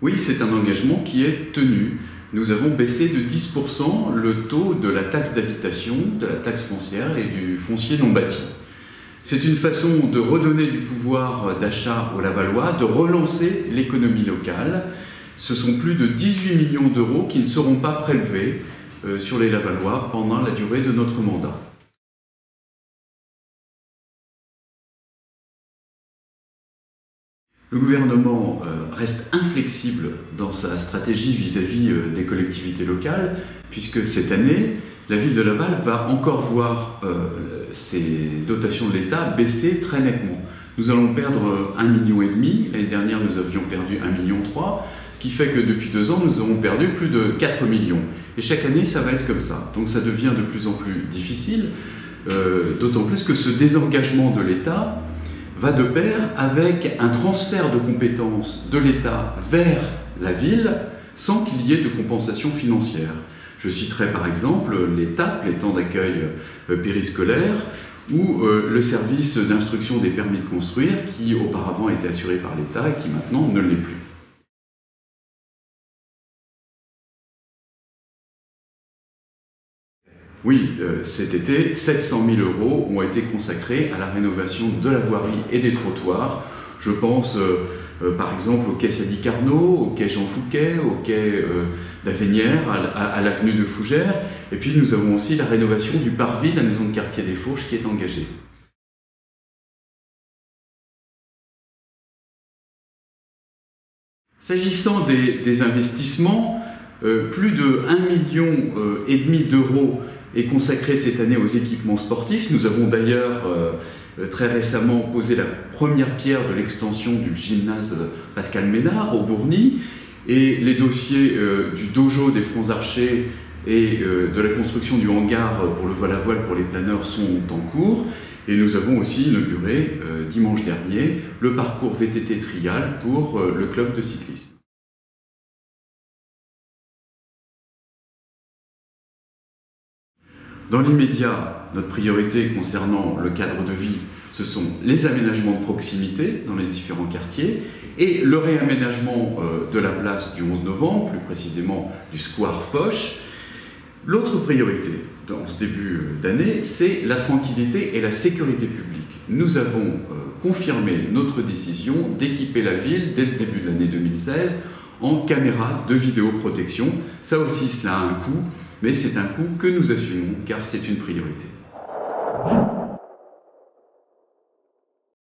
Oui, c'est un engagement qui est tenu. Nous avons baissé de 10% le taux de la taxe d'habitation, de la taxe foncière et du foncier non bâti. C'est une façon de redonner du pouvoir d'achat aux Lavallois, de relancer l'économie locale. Ce sont plus de 18 millions d'euros qui ne seront pas prélevés sur les Lavallois pendant la durée de notre mandat. Le gouvernement reste inflexible dans sa stratégie vis-à-vis des collectivités locales, puisque cette année, la ville de Laval va encore voir ses dotations de l'État baisser très nettement. Nous allons perdre 1,5 million. L'année dernière, nous avions perdu 1,3 million. Ce qui fait que depuis 2 ans, nous avons perdu plus de 4 millions. Et chaque année, ça va être comme ça. Donc ça devient de plus en plus difficile, d'autant plus que ce désengagement de l'État va de pair avec un transfert de compétences de l'État vers la ville sans qu'il y ait de compensation financière. Je citerai par exemple les TAP, les temps d'accueil périscolaires, ou le service d'instruction des permis de construire qui auparavant était assuré par l'État et qui maintenant ne l'est plus. Oui, cet été, 700 000 € ont été consacrés à la rénovation de la voirie et des trottoirs. Je pense par exemple au quai Sadi Carnot, au quai Jean Fouquet, au quai d'Avenières, à l'avenue de Fougères. Et puis nous avons aussi la rénovation du Parvis, la maison de quartier des Fourches, qui est engagée. S'agissant des investissements, plus de 1,5 million d'euros est consacré cette année aux équipements sportifs. Nous avons d'ailleurs très récemment posé la première pierre de l'extension du gymnase Pascal Ménard au Bourgny, et les dossiers du dojo des Francs Archers et de la construction du hangar pour le vol à voile pour les planeurs sont en cours. Et nous avons aussi inauguré dimanche dernier le parcours VTT Trial pour le club de cyclisme. Dans l'immédiat, notre priorité concernant le cadre de vie, ce sont les aménagements de proximité dans les différents quartiers et le réaménagement de la place du 11 novembre, plus précisément du square Foch. L'autre priorité dans ce début d'année, c'est la tranquillité et la sécurité publique. Nous avons confirmé notre décision d'équiper la ville dès le début de l'année 2016 en caméras de vidéoprotection. Ça aussi, cela a un coût, mais c'est un coût que nous assumons car c'est une priorité.